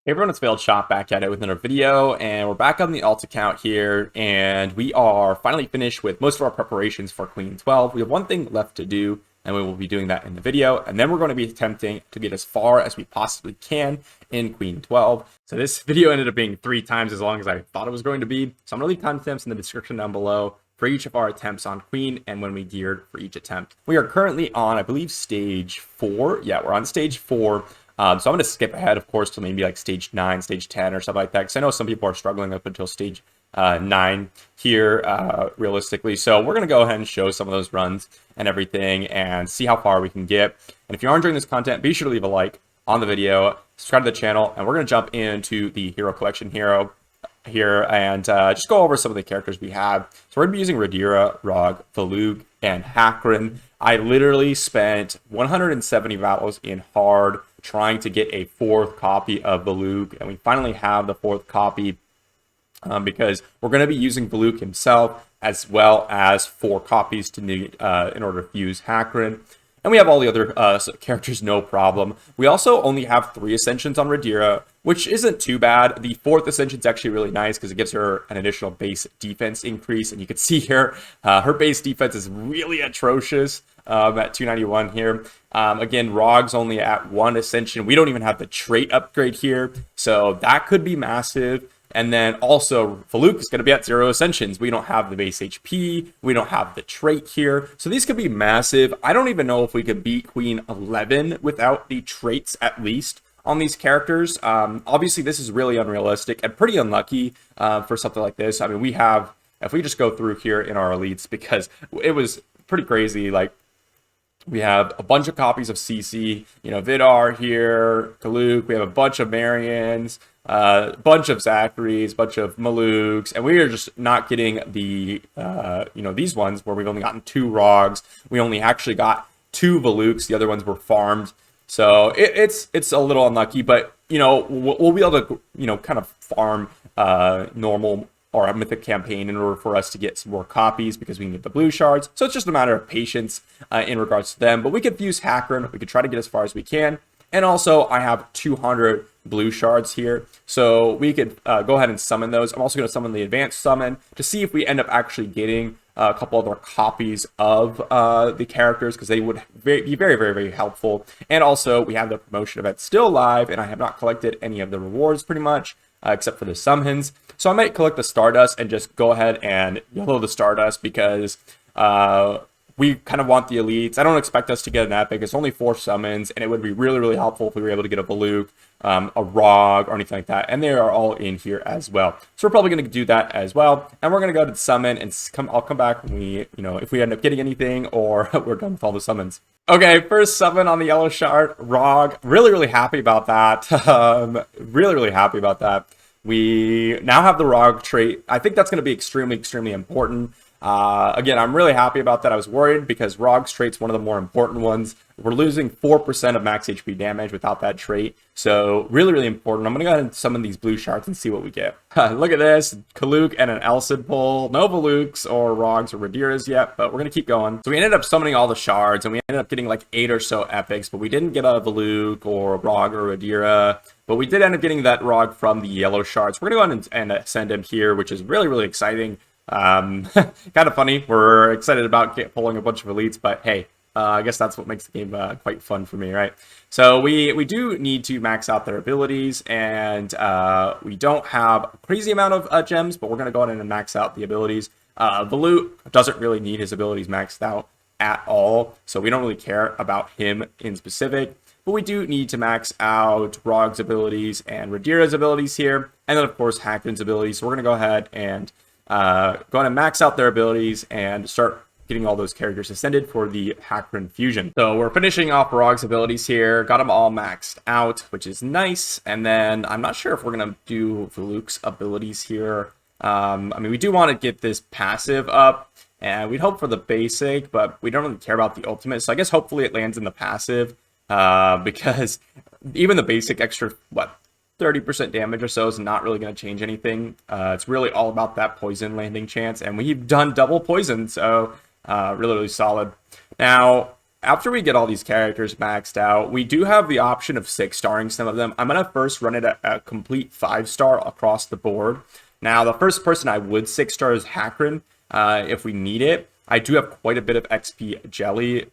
Hey everyone, it's Failed Shot back at it with another video, and we're back on the alt account here, and we are finally finished with most of our preparations for Queen 12. We have one thing left to do, and we will be doing that in the video, and then we're going to be attempting to get as far as we possibly can in Queen 12. So this video ended up being 3 times as long as I thought it was going to be, so I'm going to leave timestamps in the description down below for each of our attempts on Queen and when we geared for each attempt. We are currently on, I believe, stage 4. Yeah, we're on stage 4. So I'm going to skip ahead, of course, to maybe like stage 9, stage 10 or something like that, because I know some people are struggling up until stage 9 here, realistically. So we're going to go ahead and show some of those runs and everything and see how far we can get. And if you are enjoying this content, be sure to leave a like on the video, subscribe to the channel, and we're going to jump into the hero collection here and just go over some of the characters we have. So we're going to be using Regear, Rog, Valug, and Hakron. I literally spent 170 battles in hard trying to get a 4th copy of Valug, and we finally have the 4th copy because we're going to be using Valug himself as well as 4 copies to need in order to fuse Hakron. And we have all the other characters, no problem. We also only have 3 Ascensions on Regear, which isn't too bad. The 4th Ascension is actually really nice because it gives her an additional base defense increase. And you can see here, her base defense is really atrocious at 291 here. Again, Rog's only at 1 Ascension. We don't even have the trait upgrade here, so that could be massive. And then also, Valug is going to be at 0 Ascensions. We don't have the base HP. We don't have the trait here. So these could be massive. I don't even know if we could beat Queen 11 without the traits, at least, on these characters. Obviously, this is really unrealistic and pretty unlucky for something like this. I mean, we have, if we just go through here in our elites, because it was pretty crazy, like, we have a bunch of copies of CC, you know, Vidar here, Kaluk, we have a bunch of Marians, a bunch of Zacharies, a bunch of Maluks, and we are just not getting the, you know, these ones where we've only gotten 2 Rogs. We only actually got 2 Valuks. The other ones were farmed. So it's a little unlucky, but, you know, we'll be able to, you know, kind of farm normal or a mythic campaign in order for us to get some more copies because we can get the blue shards. So it's just a matter of patience in regards to them. But we could fuse Hakron. We could try to get as far as we can. And also, I have 200 blue shards here. So we could go ahead and summon those. I'm also going to summon the advanced summon to see if we end up actually getting a couple other copies of the characters, because they would be very, very, very helpful. And also, we have the promotion event still live, and I have not collected any of the rewards pretty much, except for the summons. So I might collect the Stardust and just go ahead and yellow the Stardust because we kind of want the elites. I don't expect us to get an epic. It's only 4 summons, and it would be really, really helpful if we were able to get a Valuk, a Rog, or anything like that. And they are all in here as well. So we're probably going to do that as well. And we're going to go to the summon, and I'll come back when we, you know, if we end up getting anything or we're done with all the summons. Okay, first summon on the yellow shard, Rog. Really, really happy about that. Really, really happy about that. We now have the Rog trait. I think that's going to be extremely, extremely important. Again, I'm really happy about that. I was worried because Rog's trait's one of the more important ones. We're losing 4% of max HP damage without that trait. So really, really important. I'm going to go ahead and summon these blue shards and see what we get. Look at this. Kaluk and an Elcid pull. No Valuks or Rogs or Regears yet, but we're going to keep going. So we ended up summoning all the shards, and we ended up getting like 8 or so epics, but we didn't get a Valuk or a Rog or Regear. But we did end up getting that Rog from the yellow shards. We're going to go ahead and send him here, which is really, really exciting. Kind of funny. We're excited about pulling a bunch of elites, but hey, I guess that's what makes the game quite fun for me, right? So we do need to max out their abilities, and we don't have a crazy amount of gems, but we're going to go ahead and max out the abilities. Valuk doesn't really need his abilities maxed out at all, so we don't really care about him in specific. But we do need to max out Rog's abilities and Regear's abilities here, and then of course Hakron's abilities. So we're going to go ahead and max out their abilities and start getting all those characters ascended for the Hakron fusion. So we're finishing off Rog's abilities here, got them all maxed out, which is nice. And then I'm not sure if we're going to do Valuk's abilities here. I mean, we do want to get this passive up, and we'd hope for the basic, but we don't really care about the ultimate. So I guess hopefully it lands in the passive, because even the basic extra, 30% damage or so is not really going to change anything. It's really all about that poison landing chance, and we've done double poison, so really, really solid. Now, after we get all these characters maxed out, we do have the option of 6-starring some of them. I'm going to first run it at a complete 5-star across the board. Now, the first person I would 6-star is Hakron, if we need it. I do have quite a bit of XP jelly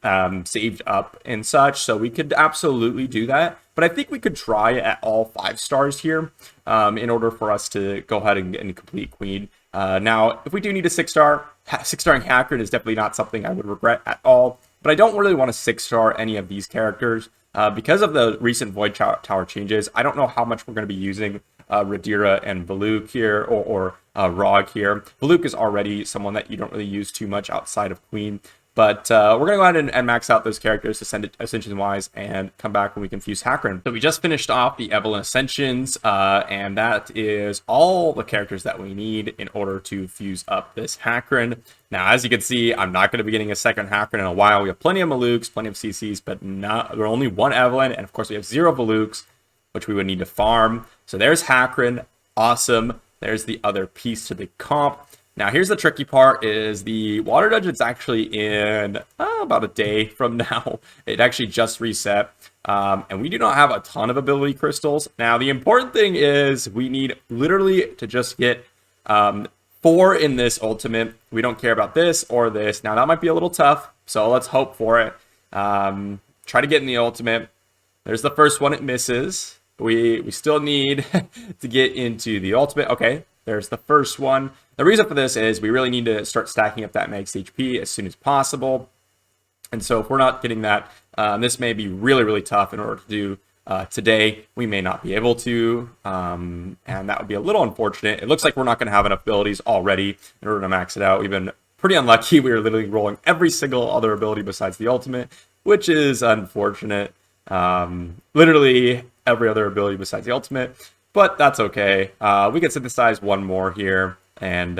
saved up and such, so we could absolutely do that. But I think we could try at all 5 stars here in order for us to go ahead and complete Queen. Now, if we do need a 6-star, 6-starring Hakron is definitely not something I would regret at all. But I don't really want to 6-star any of these characters. Because of the recent Void Tower changes, I don't know how much we're going to be using Radira and Valuk here, or Rog here. Valuk is already someone that you don't really use too much outside of Queen. But we're going to go ahead and max out those characters Ascension-wise and come back when we can fuse Hakron. So we just finished off the Evelyn Ascensions, and that is all the characters that we need in order to fuse up this Hakron. Now, as you can see, I'm not going to be getting a second Hakron in a while. We have plenty of Maluks, plenty of CCs, but we're only one Evelyn, and of course we have 0 Valuks, which we would need to farm. So there's Hakron. Awesome. There's the other piece to the comp. Now, here's the tricky part, is the water dungeon's actually in about a day from now. It actually just reset, and we do not have a ton of ability crystals. Now, the important thing is we need literally to just get 4 in this ultimate. We don't care about this or this. Now, that might be a little tough, so let's hope for it. Try to get in the ultimate. There's the first one, it misses. We still need to get into the ultimate. Okay, there's the first one. The reason for this is we really need to start stacking up that max HP as soon as possible. And so if we're not getting that, this may be really, really tough in order to do today. We may not be able to, and that would be a little unfortunate. It looks like we're not going to have enough abilities already in order to max it out. We've been pretty unlucky. We were literally rolling every single other ability besides the ultimate, which is unfortunate. Literally every other ability besides the ultimate, but that's okay. We can synthesize one more here. And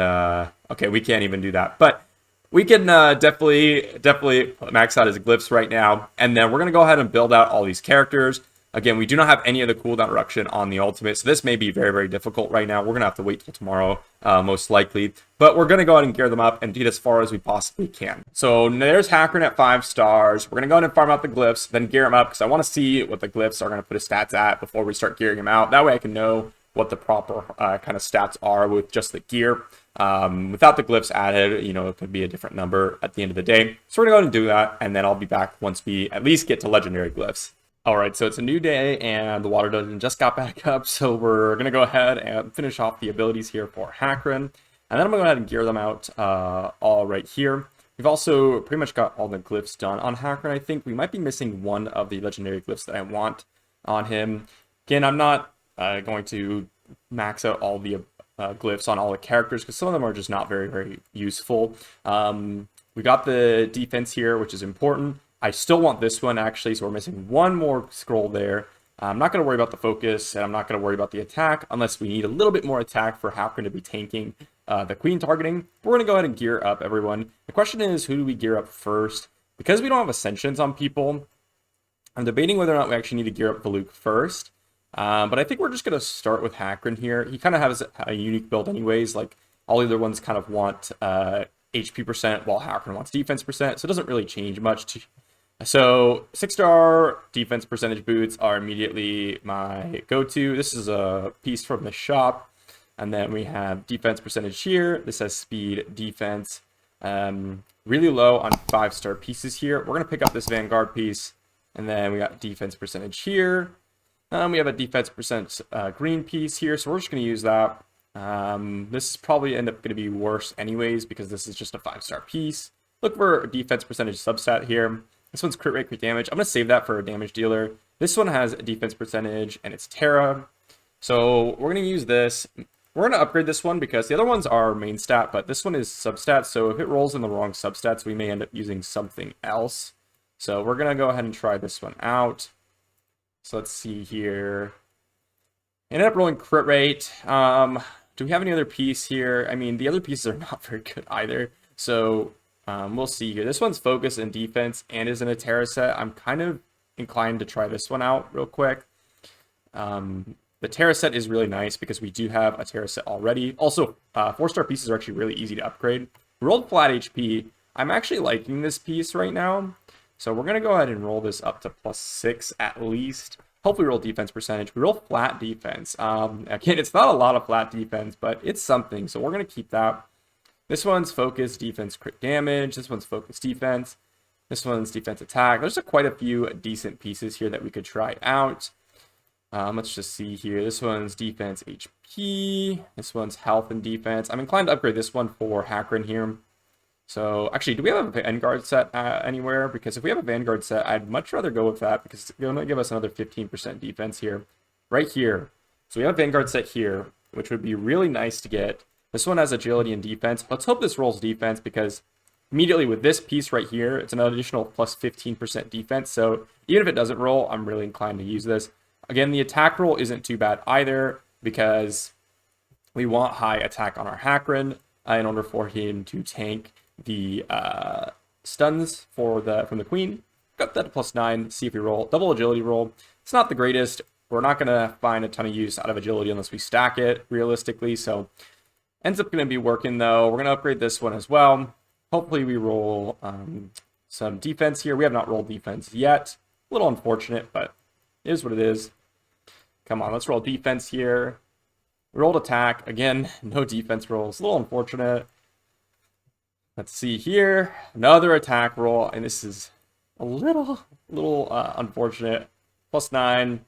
okay, we can't even do that, but we can definitely max out his glyphs right now, and then we're gonna go ahead and build out all these characters. Again, we do not have any of the cooldown reduction on the ultimate, so this may be very, very difficult right now. We're gonna have to wait till tomorrow, most likely, but we're gonna go ahead and gear them up and get as far as we possibly can. So there's Hakron at 5 stars. We're gonna go ahead and farm out the glyphs, then gear them up, because I want to see what the glyphs are gonna put his stats at before we start gearing them out. That way I can know what the proper kind of stats are with just the gear. Without the glyphs added, you know, it could be a different number at the end of the day. So we're gonna go ahead and do that, and then I'll be back once we at least get to legendary glyphs. All right, so it's a new day, and the water dungeon just got back up, so we're gonna go ahead and finish off the abilities here for Hakron, and then I'm gonna go ahead and gear them out all right here. We've also pretty much got all the glyphs done on Hakron. I think we might be missing one of the legendary glyphs that I want on him. Again, I'm not going to max out all the glyphs on all the characters because some of them are just not very, very useful. We got the defense here, which is important. I still want this one, actually, so we're missing one more scroll there. I'm not going to worry about the focus, and I'm not going to worry about the attack unless we need a little bit more attack for Hakron to be tanking the queen targeting. We're going to go ahead and gear up everyone. The question is, who do we gear up first? Because we don't have ascensions on people, I'm debating whether or not we actually need to gear up Valuk first. But I think we're just going to start with Hakron here. He kind of has a unique build anyways. Like, all the other ones kind of want HP percent, while Hakron wants defense percent. So it doesn't really change much. So 6-star defense percentage boots are immediately my go-to. This is a piece from the shop. And then we have defense percentage here. This has speed, defense. Really low on 5-star pieces here. We're going to pick up this Vanguard piece. And then we got defense percentage here. We have a defense percent green piece here, so we're just going to use that. This is probably end up going to be worse anyways because this is just a 5-star piece. Look for a defense percentage substat here. This one's crit rate, crit damage. I'm going to save that for a damage dealer. This one has a defense percentage, and it's Terra. So we're going to use this. We're going to upgrade this one because the other ones are main stat, but this one is substat. So if it rolls in the wrong substats, we may end up using something else. So we're going to go ahead and try this one out. So let's see here. Ended up rolling crit rate. Do we have any other piece here? I mean, the other pieces are not very good either. So we'll see here. This one's focus and defense and is in a Terra set. I'm kind of inclined to try this one out real quick. The Terra set is really nice because we do have a Terra set already. Also, 4-star pieces are actually really easy to upgrade. We rolled flat HP. I'm actually liking this piece right now. So we're going to go ahead and roll this up to +6 at least. Hopefully roll defense percentage. We roll flat defense. Again, it's not a lot of flat defense, but it's something. So we're going to keep that. This one's focus, defense, crit damage. This one's focus, defense. This one's defense, attack. There's quite a few decent pieces here that we could try out. Let's just see here. This one's defense, HP. This one's health and defense. I'm inclined to upgrade this one for Hackrin here. So actually, do we have a Vanguard set anywhere? Because if we have a Vanguard set, I'd much rather go with that because it's going to give us another 15% defense here. Right here. So we have a Vanguard set here, which would be really nice to get. This one has agility and defense. Let's hope this rolls defense because immediately with this piece right here, it's an additional plus 15% defense. So even if it doesn't roll, I'm really inclined to use this. Again, the attack roll isn't too bad either because we want high attack on our Hackrin in order for him to tank the stuns from the queen. Got that to +9. See if we roll. Double agility roll. It's not the greatest. We're not going to find a ton of use out of agility unless we stack it realistically. So ends up going to be working though. We're going to upgrade this one as well. Hopefully we roll some defense here. We have not rolled defense yet. A little unfortunate, but it is what it is. Come on, let's roll defense here. We rolled attack. Again, no defense rolls. A little unfortunate. Let's see here. Another attack roll, and this is a little unfortunate. +9.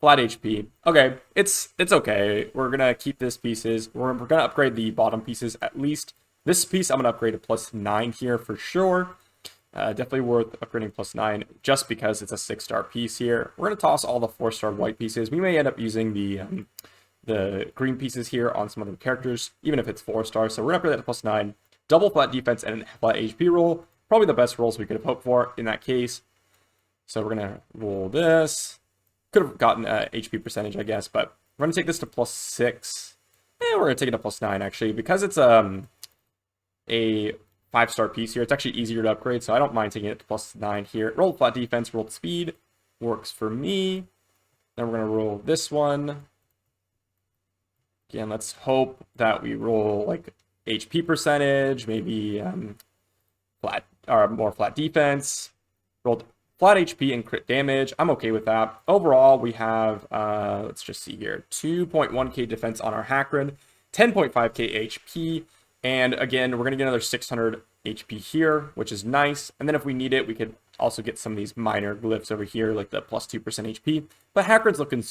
Flat HP. Okay, it's okay. We're going to keep this pieces. We're going to upgrade the bottom pieces at least. This piece I'm going to upgrade to +9 here for sure. Definitely worth upgrading +9 just because it's a 6-star piece here. We're going to toss all the 4-star white pieces. We may end up using the green pieces here on some other characters, even if it's 4-star. So we're going to upgrade that to +9. Double flat defense and flat HP roll. Probably the best rolls we could have hoped for in that case. So we're going to roll this. Could have gotten HP percentage, I guess, but we're going to take this to +6. We're going to take it to +9, actually, because it's a 5-star piece here. It's actually easier to upgrade, so I don't mind taking it to +9 here. Rolled flat defense, rolled speed. Works for me. Then we're going to roll this one. Again, let's hope that we roll, like, HP percentage, maybe flat or more flat defense. Rolled flat HP and crit damage. I'm okay with that. Overall, we have, let's just see here, 2.1k defense on our Hackrin, 10.5k HP, and again, we're going to get another 600 HP here, which is nice. And then if we need it, we could also get some of these minor glyphs over here, like the +2% HP. But Hackrin's looking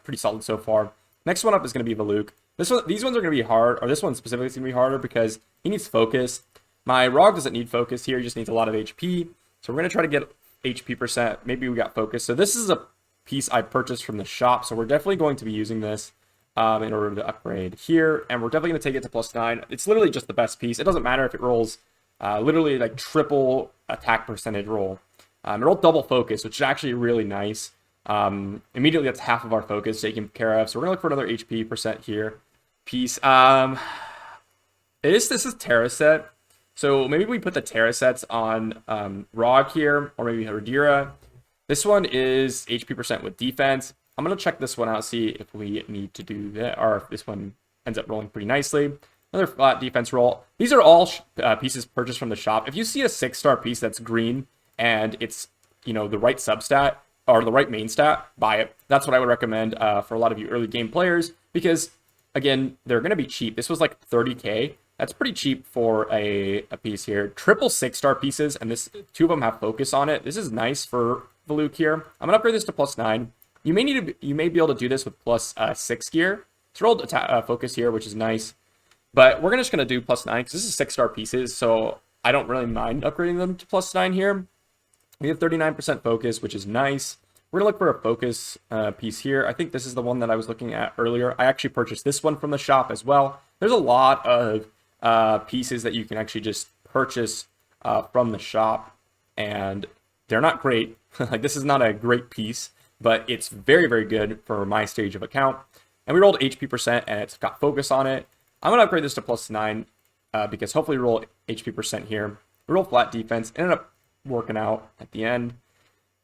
pretty solid so far. Next one up is going to be Valuk. These ones are going to be hard, or this one specifically is going to be harder because he needs focus. My Rog doesn't need focus here, he just needs a lot of HP. So we're going to try to get HP percent. Maybe we got focus. So this is a piece I purchased from the shop, so we're definitely going to be using this in order to upgrade here, and we're definitely going to take it to +9. It's literally just the best piece. It doesn't matter if it rolls literally like triple attack percentage roll. It rolled double focus, which is actually really nice. Immediately that's half of our focus taken care of, so we're going to look for another HP percent here. Piece. This is Terra set. So maybe we put the Terra sets on Rog here, or maybe Regear. This one is HP percent with defense. I'm going to check this one out, see if we need to do that, or if this one ends up rolling pretty nicely. Another flat defense roll. These are all pieces purchased from the shop. If you see a 6-star piece that's green and it's, you know, the right substat or the right main stat, buy it. That's what I would recommend for a lot of you early game players because, again, they're going to be cheap. This was like 30k. That's pretty cheap for a piece here. Triple 6-star pieces, and two of them have focus on it. This is nice for Valuk here. I'm going to upgrade this to +9. You may be able to do this with +6 gear. It's rolled focus here, which is nice. But we're just going to do +9 because this is 6-star pieces, so I don't really mind upgrading them to +9 here. We have 39% focus, which is nice. We're going to look for a focus piece here. I think this is the one that I was looking at earlier. I actually purchased this one from the shop as well. There's a lot of pieces that you can actually just purchase from the shop, and they're not great. Like, this is not a great piece, but it's very, very good for my stage of account. And we rolled HP percent, and it's got focus on it. I'm going to upgrade this to +9 because hopefully we roll HP percent here. We roll flat defense, ended up working out at the end.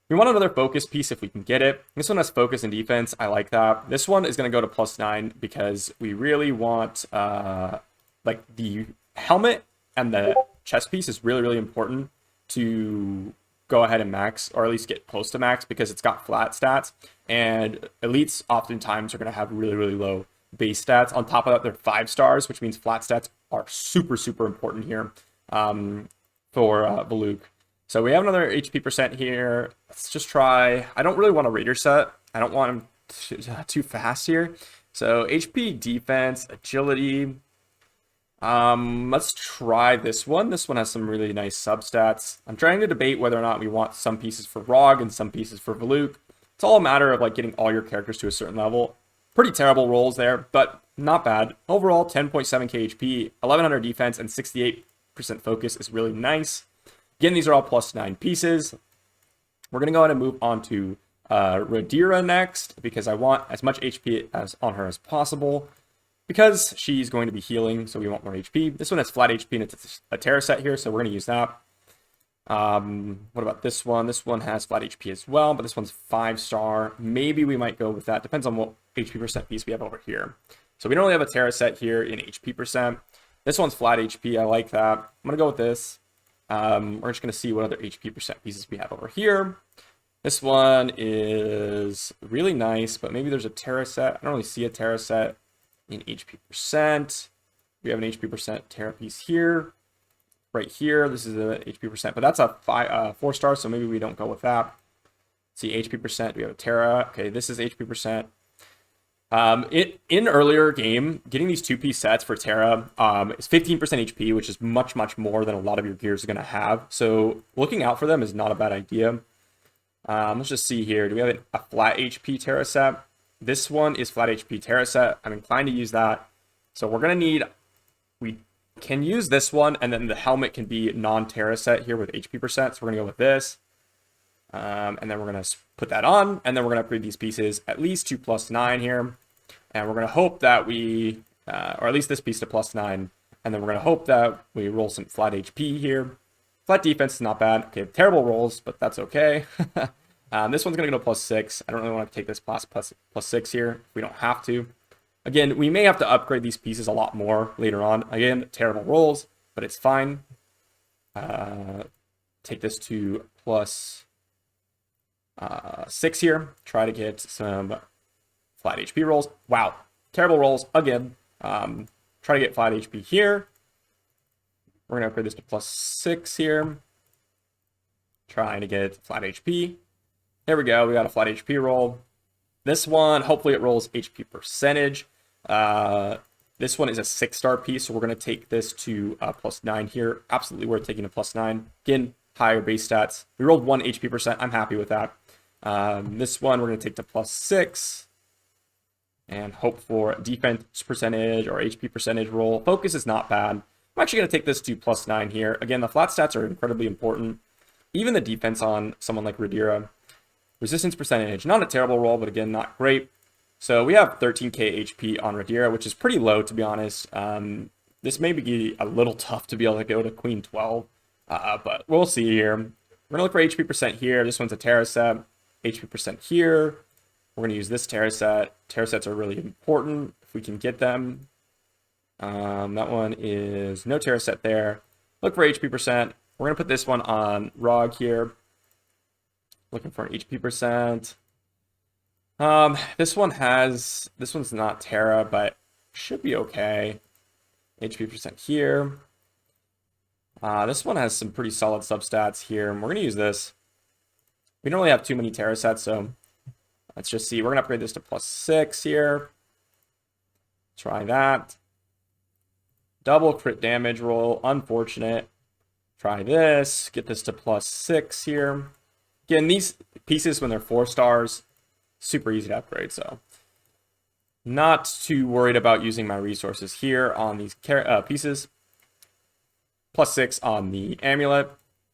We want another focus piece if we can get it. This one has focus and defense. I like that. This one is going to go to +9 because we really want, like, the helmet and the chest piece is really, really important to go ahead and max, or at least get close to max, because it's got flat stats, and elites oftentimes are going to have really, really low base stats. On top of that, they're 5 stars, which means flat stats are super, super important here for Valuk. So we have another HP percent here. Let's just try. I don't really want a Raider set. I don't want him too fast here. So HP, defense, agility. Let's try this one. This one has some really nice substats. I'm trying to debate whether or not we want some pieces for Rog and some pieces for Valuk. It's all a matter of like getting all your characters to a certain level. Pretty terrible rolls there, but not bad. Overall, 10.7k HP, 1100 defense, and 68% focus is really nice. Again, these are all +9 pieces. We're going to go ahead and move on to Regear next, because I want as much HP as on her as possible, because she's going to be healing, so we want more HP. This one has flat HP, and it's a Terra set here, so we're going to use that. What about this one? This one has flat HP as well, but this one's 5-star. Maybe we might go with that. Depends on what HP percent piece we have over here. So we don't really have a Terra set here in HP percent. This one's flat HP. I like that. I'm going to go with this. We're just going to see what other HP percent pieces we have over here. This one is really nice, but maybe there's a Terra set. I don't really see a Terra set in HP percent. We have an HP percent Terra piece here. Right here, this is a HP percent, but that's a 4-star, so maybe we don't go with that. Let's see, HP percent, we have a Terra. Okay, this is HP percent. In earlier game, getting these 2-piece sets for Terra is 15% HP, which is much, much more than a lot of your gears are going to have. So looking out for them is not a bad idea. Let's just see here. Do we have a flat HP Terra set? This one is flat HP Terra set. I'm inclined to use that. So we're going to need... We can use this one, and then the helmet can be non-Terra set here with HP percent. So we're going to go with this. And then we're going to put that on, and then we're going to upgrade these pieces at least to +9 here. And we're going to hope that we, or at least this piece to +9, and then we're going to hope that we roll some flat HP here. Flat defense is not bad. Okay, terrible rolls, but that's okay. This one's going to go to +6. I don't really want to take this +6 here. We don't have to. Again, we may have to upgrade these pieces a lot more later on. Again, terrible rolls, but it's fine. Take this to +6 here. Try to get some flat HP rolls. Wow, terrible rolls again. Try to get flat HP here. We're gonna upgrade this to +6 here. Trying to get flat HP. There we go. We got a flat HP roll. This one, hopefully it rolls HP percentage. This one is a 6-star piece, so we're gonna take this to +9 here. Absolutely worth taking a +9. Again, higher base stats. We rolled 1 HP percent. I'm happy with that. This one we're going to take to +6 and hope for defense percentage or HP percentage roll. Focus is not bad. I'm actually going to take this to +9 here. Again, the flat stats are incredibly important. Even the defense on someone like Regear. Resistance percentage, not a terrible roll, but again, not great. So we have 13k HP on Regear, which is pretty low, to be honest. This may be a little tough to be able to go to Queen 12, but we'll see here. We're going to look for HP percent here. This one's a Terra set. HP percent here. We're going to use this Terra set. Terra sets are really important if we can get them. That one is no Terra set there. Look for HP percent. We're going to put this one on Rog here. Looking for an HP percent. This one's not Terra, but should be okay. HP percent here. This one has some pretty solid substats here, and we're going to use this. We don't really have too many Terra sets, so let's just see. We're going to upgrade this to +6 here. Try that. Double crit damage roll. Unfortunate. Try this. Get this to +6 here. Again, these pieces, when they're 4 stars, super easy to upgrade, so not too worried about using my resources here on these pieces. +6 on the amulet.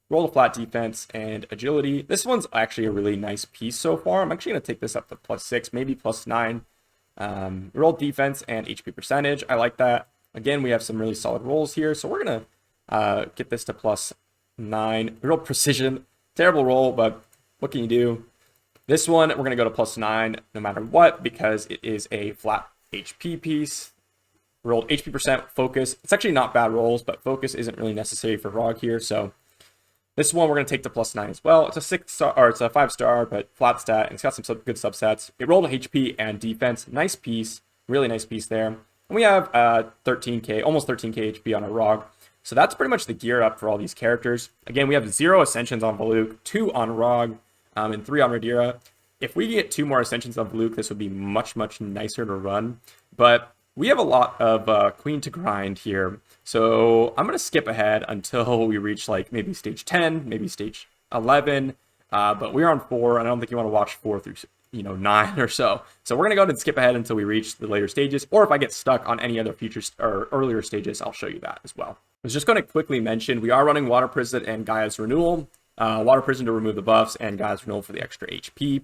Roll a flat defense and agility. This one's actually a really nice piece so far. I'm actually going to take this up to +6, maybe +9. Roll defense and HP percentage. I like that. Again, we have some really solid rolls here, so we're going to get this to +9. Real precision. Terrible roll, but what can you do? This one, we're going to go to +9 no matter what, because it is a flat HP piece. Rolled HP percent, focus. It's actually not bad rolls, but focus isn't really necessary for Rog here, so This one we're going to take to +9 as well. It's a 6-star, or it's a 5-star, but flat stat, and it's got some good subsets. It rolled HP and defense. Nice piece, really nice piece there. And we have 13k, almost 13k HP on a Rog. So that's pretty much the gear up for all these characters. Again, we have 0 Ascensions on Valuk, 2 on Rog, and 3 on Regear. If we get 2 more Ascensions on Valuk, this would be much, much nicer to run. But we have a lot of Queen to grind here. So I'm going to skip ahead until we reach like maybe stage 10, maybe stage 11. But we're on 4, and I don't think you want to watch 4 through 9 or so. So we're going to go ahead and skip ahead until we reach the later stages. Or if I get stuck on any other future or earlier stages, I'll show you that as well. I was just going to quickly mention, we are running Water Prison and Gaia's Renewal. Water Prison to remove the buffs, and Gaia's Renewal for the extra HP.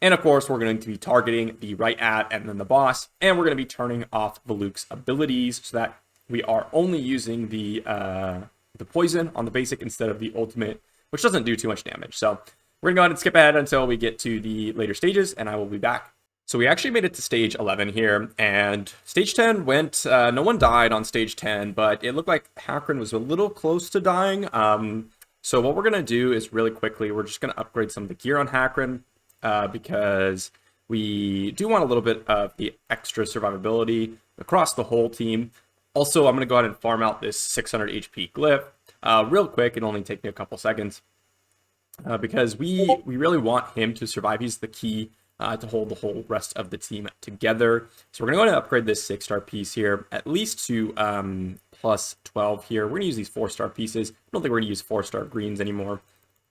And of course, we're going to be targeting the right at and then the boss. And we're going to be turning off Valuk's abilities so that we are only using the poison on the basic instead of the ultimate, which doesn't do too much damage. So we're going to go ahead and skip ahead until we get to the later stages, and I will be back. So we actually made it to stage 11 here, and stage 10 went, no one died on stage 10, but it looked like Hakron was a little close to dying. So what we're going to do is really quickly, we're just going to upgrade some of the gear on Hakron, because we do want a little bit of the extra survivability across the whole team. Also, I'm going to go ahead and farm out this 600 HP glyph real quick. It'll only take me a couple seconds because we really want him to survive. He's the key to hold the whole rest of the team together. So we're going to go ahead and upgrade this 6-star piece here, at least to +12 here. We're going to use these 4-star pieces. I don't think we're going to use 4-star greens anymore.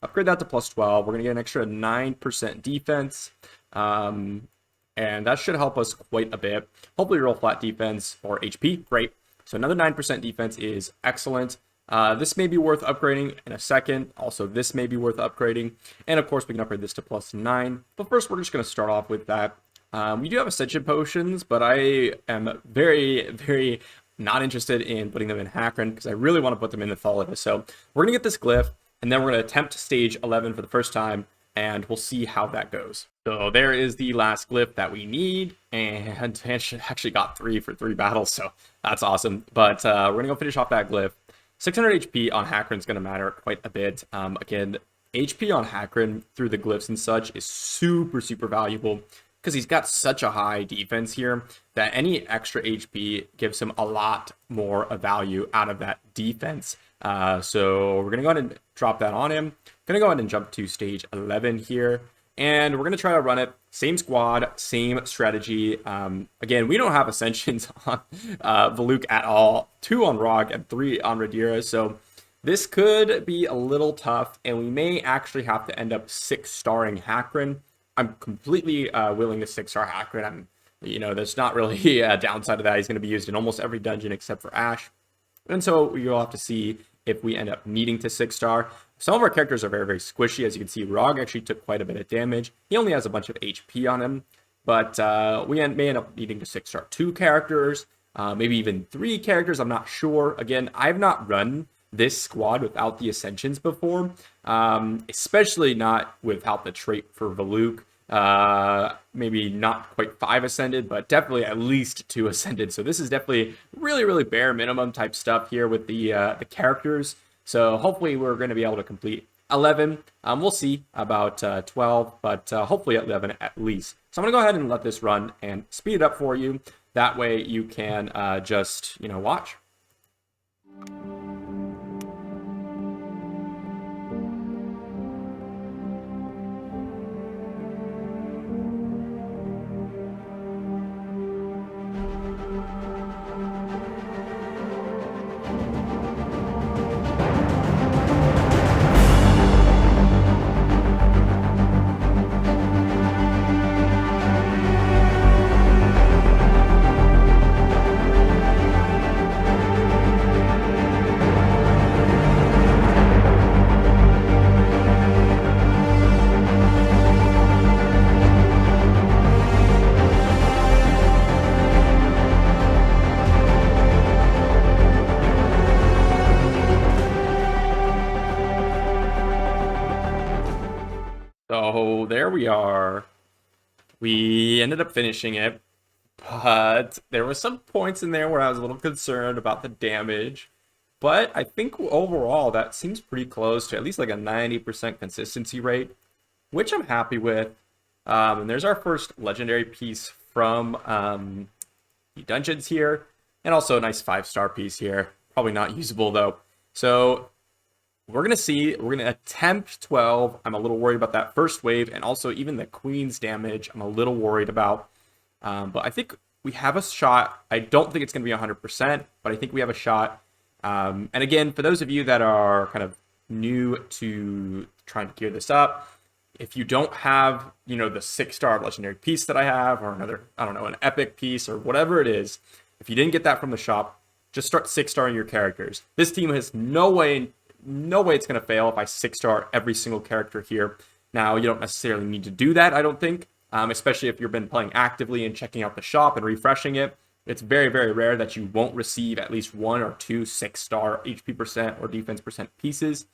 Upgrade that to +12. We're going to get an extra 9% defense. And that should help us quite a bit. Hopefully roll flat defense or HP. Great. So another 9% defense is excellent. This may be worth upgrading in a second. Also, this may be worth upgrading. And of course, we can upgrade this to +9. But first, we're just going to start off with that. We do have Ascension Potions, but I am very, very not interested in putting them in Hakron because I really want to put them in the Thalida. So we're going to get this glyph, and then we're going to attempt stage 11 for the first time, and we'll see how that goes. So there is the last glyph that we need, and actually got 3 for 3 battles, so that's awesome. But we're going to go finish off that glyph. 600 HP on Hakron is going to matter quite a bit. Again, HP on Hakron through the glyphs and such is super, super valuable because he's got such a high defense here that any extra HP gives him a lot more value out of that defense. So we're going to go ahead and drop that on him. Going to go ahead and jump to stage 11 here. And we're going to try to run it. Same squad, same strategy. Again, we don't have Ascensions on Valuk at all. 2 on Rog and 3 on Regear. So this could be a little tough. And we may actually have to end up 6-starring Hakron. I'm completely willing to 6-star Hakron. There's not really a downside to that. He's going to be used in almost every dungeon except for Ash. And so you'll have to see if we end up needing to 6-star. Some of our characters are very, very squishy. As you can see, Rog actually took quite a bit of damage. He only has a bunch of HP on him. But we may end up needing to 6-star 2 characters, maybe even 3 characters. I'm not sure. Again, I've not run this squad without the Ascensions before, especially not without the trait for Valuk. Maybe not quite 5 ascended, but definitely at least 2 ascended. So this is definitely really, really bare minimum type stuff here with the characters. So hopefully we're going to be able to complete 11. We'll see about 12, but hopefully 11 at least. So I'm going to go ahead and let this run and speed it up for you. That way you can just, watch. So there we are. We ended up finishing it, but there was some points in there where I was a little concerned about the damage. But I think overall that seems pretty close to at least like a 90% consistency rate, which I'm happy with. And there's our first legendary piece from the dungeons here, and also a nice 5-star piece here. Probably not usable though. So we're gonna attempt 12. I'm a little worried about that first wave, and also even the queen's damage I'm a little worried about. But I think we have a shot. I don't think it's gonna be 100%, but I think we have a shot. And again, for those of you that are kind of new to trying to gear this up, if you don't have, the 6-star legendary piece that I have, or another, I don't know, an epic piece or whatever it is, if you didn't get that from the shop, just start 6-starring your characters. This team has no way it's going to fail if I 6-star every single character here. Now, you don't necessarily need to do that, I don't think, especially if you've been playing actively and checking out the shop and refreshing it. It's very, very rare that you won't receive at least 1 or 2 6-star HP percent or defense percent pieces.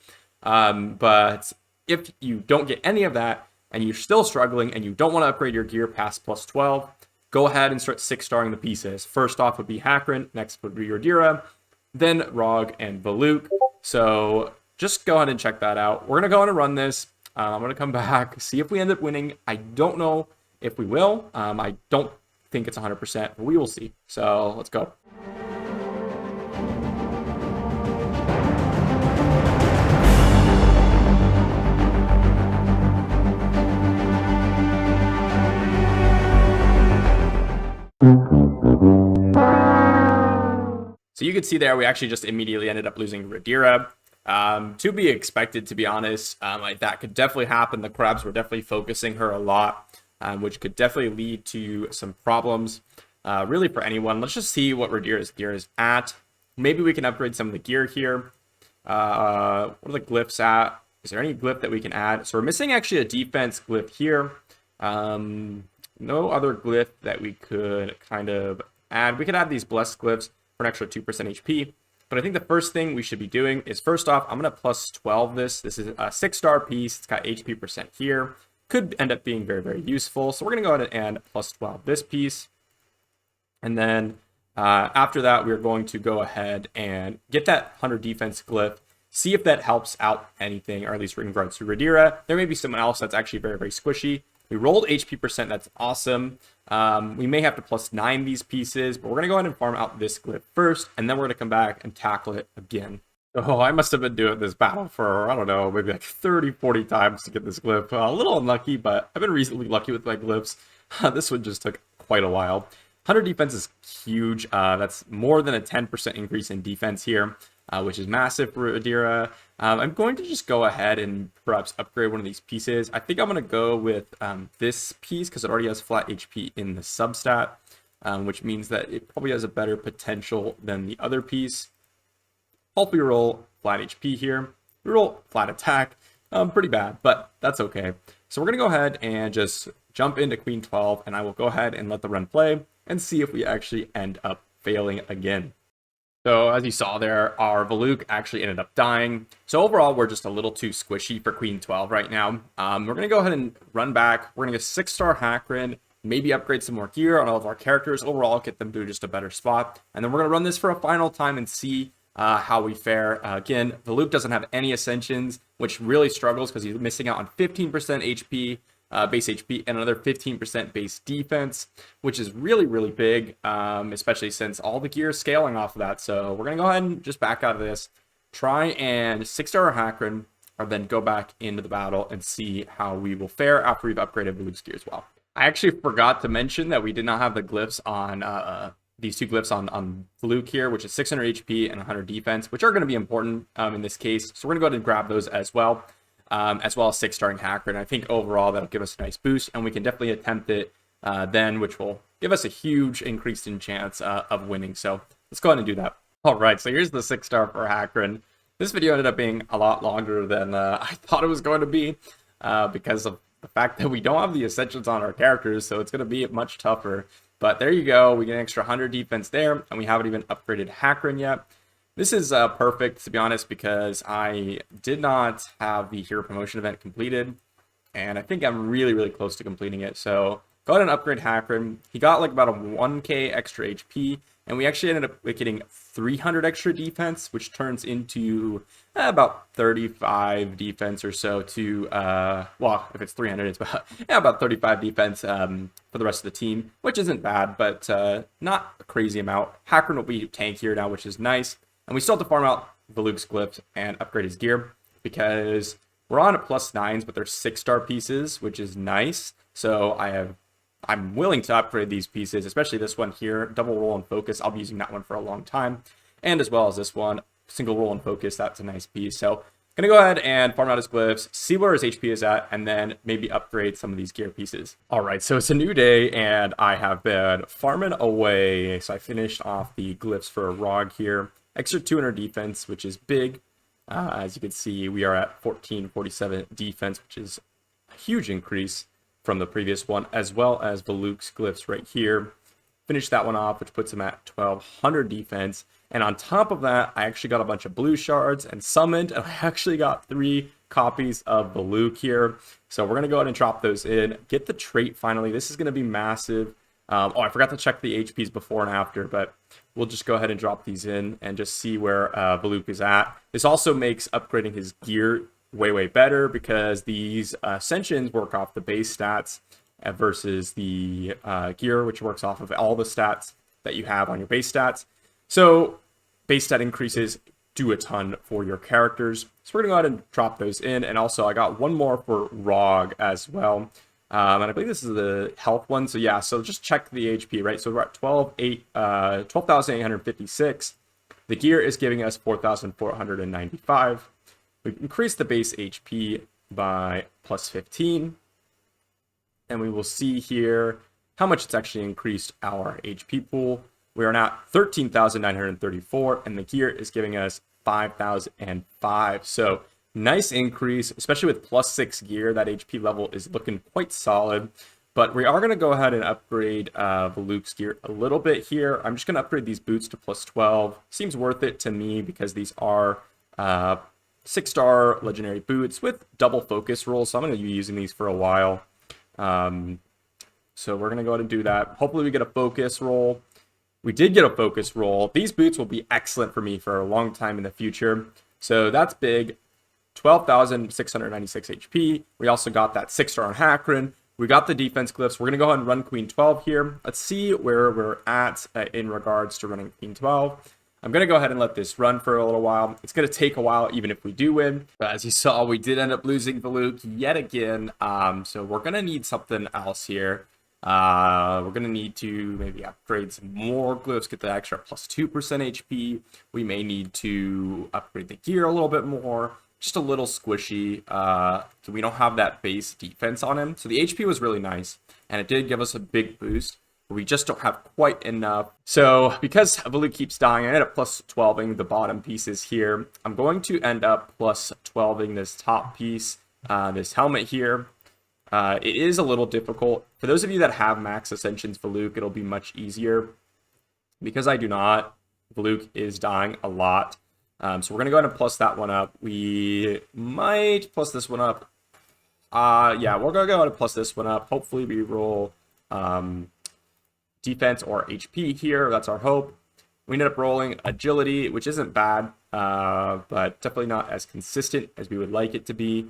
But if you don't get any of that and you're still struggling and you don't want to upgrade your gear past +12, go ahead and start 6-starring the pieces. First off would be Hakron, next would be Regear, then Rog and Valuk. So just go ahead and check that out. We're going to go on and run this. I'm going to come back, see if we end up winning. I don't know if we will. I don't think it's 100%, but we will see. So let's go. So you can see there, we actually just immediately ended up losing Regear. To be expected, to be honest. That could definitely happen. The crabs were definitely focusing her a lot, which could definitely lead to some problems, really for anyone. Let's just see what Regear's gear is at. Maybe we can upgrade some of the gear here. What are the glyphs at? Is there any glyph that we can add? So we're missing actually a defense glyph here. No other glyph that we could kind of add. We could add these blessed glyphs for an extra 2% HP. But I think the first thing we should be doing is, first off, I'm going to +12 this. This is a 6-star piece. It's got HP percent here. Could end up being very, very useful. So we're going to go ahead and +12 this piece. And then after that, we're going to go ahead and get that 100 defense glyph. See if that helps out anything, or at least in regards to Regear. There may be someone else that's actually very, very squishy. We rolled HP percent. That's awesome. We may have to +9 these pieces, but we're going to go ahead and farm out this glyph first, and then we're going to come back and tackle it again. Oh, I must have been doing this battle for, I don't know, maybe like 30, 40 times to get this glyph. A little unlucky, but I've been reasonably lucky with my glyphs. This one just took quite a while. 100 defense is huge. That's more than a 10% increase in defense here, which is massive for Regear. I'm going to just go ahead and perhaps upgrade one of these pieces. I think I'm going to go with this piece because it already has flat HP in the substat, which means that it probably has a better potential than the other piece. Hopefully we roll flat HP here. We roll flat attack. Pretty bad, but that's okay. So we're going to go ahead and just jump into Queen 12, and I will go ahead and let the run play and see if we actually end up failing again. So as you saw there, our Valuk actually ended up dying. So overall, we're just a little too squishy for Queen 12 right now. We're going to go ahead and run back. We're going to get 6-star Hakron, maybe upgrade some more gear on all of our characters. Overall, get them to just a better spot. And then we're going to run this for a final time and see how we fare. Again, Valuk doesn't have any ascensions, which really struggles because he's missing out on 15% HP. Base HP and another 15% base defense, which is really, really big, especially since all the gear is scaling off of that. So we're going to go ahead and just back out of this, try and 6-star Hakron, and then go back into the battle and see how we will fare after we've upgraded Valuk's gear as well. I actually forgot to mention that we did not have the glyphs on these 2 glyphs on Valuk here, which is 600 HP and 100 defense, which are going to be important in this case. So we're going to go ahead and grab those as well. As well as 6-starring Hacker. And I think overall that'll give us a nice boost, and we can definitely attempt it then, which will give us a huge increase in chance of winning. So let's go ahead and do that. All right, so here's the 6-star for Hakron. This video ended up being a lot longer than I thought it was going to be because of the fact that we don't have the Ascensions on our characters, so it's going to be much tougher. But there you go. We get an extra 100 defense there, and we haven't even upgraded Hakron yet. This is perfect, to be honest, because I did not have the hero promotion event completed, and I think I'm really, really close to completing it. So go ahead and upgrade Hackren. He got like about a 1k extra HP, and we actually ended up getting 300 extra defense, which turns into about 35 defense or so to, well, if it's 300, it's about, about 35 defense for the rest of the team, which isn't bad, but not a crazy amount. Hackren will be tankier now, which is nice. And we still have to farm out Valuk's glyphs and upgrade his gear because we're on a +9s, but they're 6-star pieces, which is nice. So I'm willing to upgrade these pieces, especially this one here, double roll and focus. I'll be using that one for a long time. And as well as this one, single roll and focus, that's a nice piece. So gonna go ahead and farm out his glyphs, see where his HP is at, and then maybe upgrade some of these gear pieces. All right, so it's a new day, and I have been farming away. So I finished off the glyphs for a Rog here. Extra 200 defense, which is big. As you can see, we are at 1447 defense, which is a huge increase from the previous one, as well as Valuk's glyphs right here. Finished that one off, which puts him at 1200 defense. And on top of that, I actually got a bunch of blue shards and summoned, and I actually got 3 copies of Valuk here. So we're going to go ahead and drop those in, get the trait finally. This is going to be massive. Oh, I forgot to check the HPs before and after, but we'll just go ahead and drop these in and just see where Valuk is at. This also makes upgrading his gear way better because these ascensions work off the base stats versus the gear, which works off of all the stats that you have on your base stats. So base stat increases do a ton for your characters. So we're gonna go ahead and drop those in. And also I got one more for Rog as well. And I believe this is the health one. So yeah, so just check the HP, right? So we're at 12,856. The gear is giving us 4,495. We've increased the base HP by +15. And we will see here how much it's actually increased our HP pool. We are now 13,934, and the gear is giving us 5,005. So nice increase, especially with +6 gear. That HP level is looking quite solid. But we are going to go ahead and upgrade Valuk's gear a little bit here. I'm just going to upgrade these boots to +12. Seems worth it to me because these are 6-star legendary boots with double focus rolls. So I'm going to be using these for a while. So we're going to go ahead and do that. Hopefully we get a focus roll. We did get a focus roll. These boots will be excellent for me for a long time in the future. So that's big. 12,696 HP. We also got that 6-star on Hackren. We got the defense glyphs. We're going to go ahead and run Queen 12 here. Let's see where we're at in regards to running Queen 12. I'm going to go ahead and let this run for a little while. It's going to take a while even if we do win. But as you saw, we did end up losing Valuk yet again. So we're going to need something else here. We're going to need to maybe upgrade some more glyphs, get the extra +2% HP. We may need to upgrade the gear a little bit more. Just a little squishy. So we don't have that base defense on him. So the HP was really nice, and it did give us a big boost. But we just don't have quite enough. So because Valuk keeps dying, I ended up +12ing the bottom pieces here. I'm going to end up +12ing this top piece, this helmet here. It is a little difficult. For those of you that have max ascensions Valuk, it'll be much easier. Because I do not, Valuk is dying a lot. So we're going to go ahead and plus that one up. We might plus this one up. Yeah, we're going to go ahead and plus this one up. Hopefully we roll defense or HP here. That's our hope. We ended up rolling agility, which isn't bad, but definitely not as consistent as we would like it to be.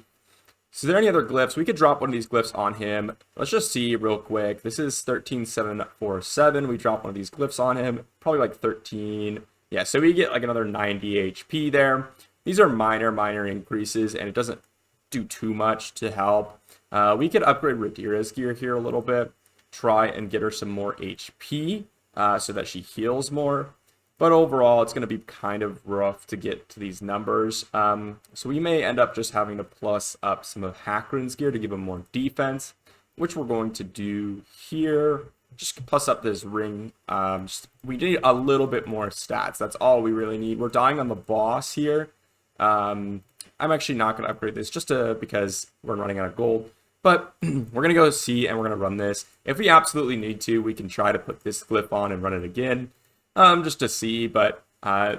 So are there any other glyphs? We could drop one of these glyphs on him. Let's just see real quick. This is 13,747. We drop one of these glyphs on him. Probably like 13. Yeah, so we get like another 90 HP there. These are minor increases, and it doesn't do too much to help. We could upgrade Regear's gear here a little bit. Try and get her some more HP so that she heals more. But overall, it's going to be kind of rough to get to these numbers. So we may end up just having to plus up some of Hackren's gear to give him more defense, which we're going to do here. Just plus up this ring. We need a little bit more stats. That's all we really need. We're dying on the boss here. I'm actually not going to upgrade this just because we're running out of gold. But we're going to go see and we're going to run this. If we absolutely need to, we can try to put this glyph on and run it again. Just to see, but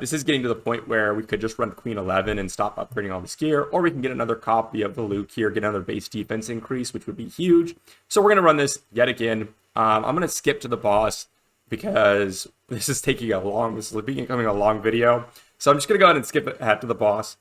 This is getting to the point where we could just run Queen 11 and stop upgrading all this gear, or we can get another copy of the Luke here, get another base defense increase, which would be huge. So we're going to run this yet again. I'm going to skip to the boss because this is taking a long, this is becoming a long video. So I'm just going to go ahead and skip ahead to the boss.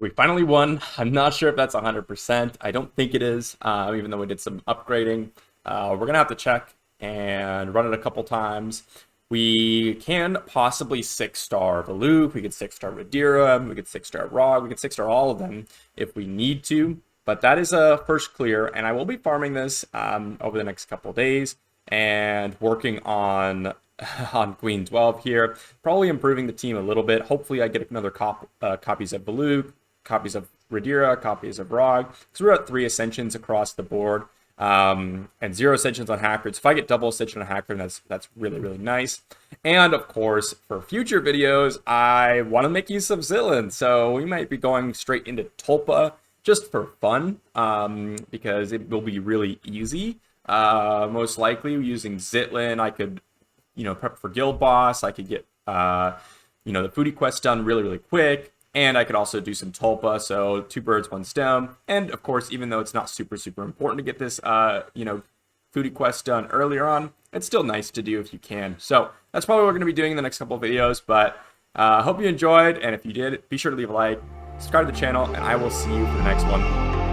We finally won. I'm not sure if that's 100%. I don't think it is, even though we did some upgrading. We're going to have to check and run it a couple times. We can possibly 6-star the Luke. We could 6-star Regear. We could 6-star Rog. We could 6-star all of them if we need to. But that is a first clear, and I will be farming this over the next couple days and working on Queen 12 here, probably improving the team a little bit. Hopefully I get another copies of the Luke, copies of Regear, copies of Rog, because we're at 3 ascensions across the board, and 0 ascensions on Hackers. If I get double ascension on Hacker, that's really, really nice. And of course, for future videos, I want to make use of Zitlin, so we might be going straight into Tulpa just for fun, because it will be really easy. Most likely using Zitlin, I could, prep for Guild Boss. I could get, the foodie quest done really, really quick. And I could also do some Tulpa, so 2 birds, 1 stone. And of course, even though it's not super, super important to get this, foodie quest done earlier on, it's still nice to do if you can. So that's probably what we're going to be doing in the next couple of videos. But I hope you enjoyed. And if you did, be sure to leave a like, subscribe to the channel, and I will see you for the next one.